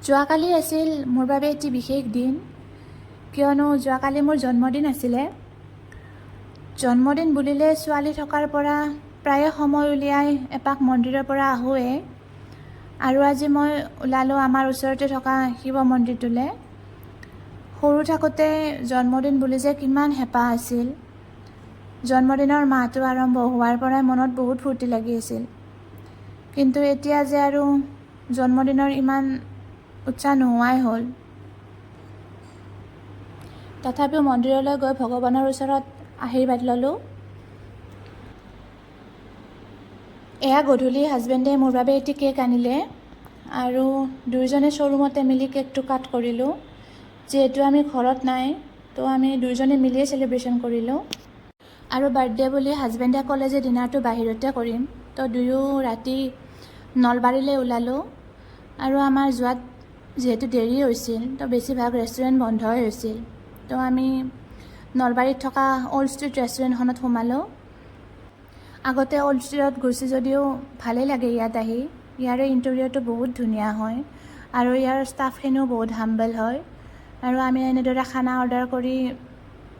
যোৱাকালি আছিল মোৰ বাবে এটি বিশেষ দিন, কিয়নো যোৱাকালি মোৰ জন্মদিন আছিলে। জন্মদিন বুলিলে ছোৱালী থকাৰ পৰা প্ৰায়ে সময় উলিয়াই এপাক মন্দিৰৰ পৰা আহোঁৱে। আৰু আজি মই ওলালোঁ আমাৰ ওচৰতে থকা শিৱ মন্দিৰটোলৈ। সৰু থাকোঁতে জন্মদিন বুলি যে কিমান হেঁপাহ আছিল। জন্মদিনৰ মাহটো আৰম্ভ হোৱাৰ পৰাই মনত বহুত ফূৰ্তি লাগি আছিল। কিন্তু এতিয়া যে আৰু জন্মদিনৰ ইমান উৎসাহ নোহোৱাই হ'ল। তথাপিও মন্দিৰলৈ গৈ ভগৱানৰ ওচৰত আশীৰ্বাদ ল'লোঁ। এয়া গধূলি হাজবেণ্ডে মোৰ বাবে এটি কেক আনিলে আৰু দুয়োজনে শ্ব'ৰুমতে মিলি কেকটো কাট কৰিলোঁ। যিহেতু আমি ঘৰত নাই, তো আমি দুয়োজনে মিলিয়ে চেলিব্ৰেশ্যন কৰিলোঁ। আৰু বাৰ্থডে বুলি হাজবেণ্ডে ক'লে যে ডিনাৰটো বাহিৰতে কৰিম, তো দুয়ো ৰাতি নলবাৰীলৈ ওলালোঁ। আৰু আমাৰ যোৱাত যিহেতু দেৰি হৈছিল, তো বেছিভাগ ৰেষ্টুৰেণ্ট বন্ধই হৈছিল। তো আমি নলবাৰীত থকা অল্ড ষ্ট্ৰীট ৰেষ্টুৰেণ্টখনত সোমালোঁ। আগতে অল্ড ষ্ট্ৰীটত গৈছোঁ যদিও ভালেই লাগে ইয়াত আহি। ইয়াৰে ইণ্টেৰিয়ৰটো বহুত ধুনীয়া হয় আৰু ইয়াৰ ষ্টাফখিনিও বহুত হাম্বল হয়। আৰু আমি এনেদৰে খানা অৰ্ডাৰ কৰি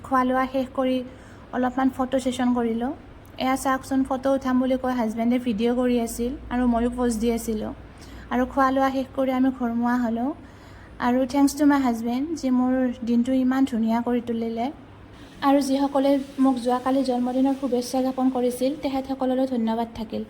খোৱা লোৱা শেষ কৰি অলপমান ফটো ছেশ্যন কৰিলোঁ। এয়া চাওকচোন, ফটো উঠাম বুলি কৈ হাজবেণ্ডে ভিডিঅ' কৰি আছিল আৰু ময়ো প'জ দি আছিলোঁ। আৰু খোৱা লোৱা শেষ কৰি আমি ঘৰমুৱা হ'লোঁ। আৰু থেংকছ টু মাই হাজবেণ্ড, যি মোৰ দিনটো ইমান ধুনীয়া কৰি তুলিলে। আৰু যিসকলে মোক যোৱাকালি জন্মদিনৰ শুভেচ্ছা জ্ঞাপন কৰিছিল তেখেতসকললৈ ধন্যবাদ থাকিল।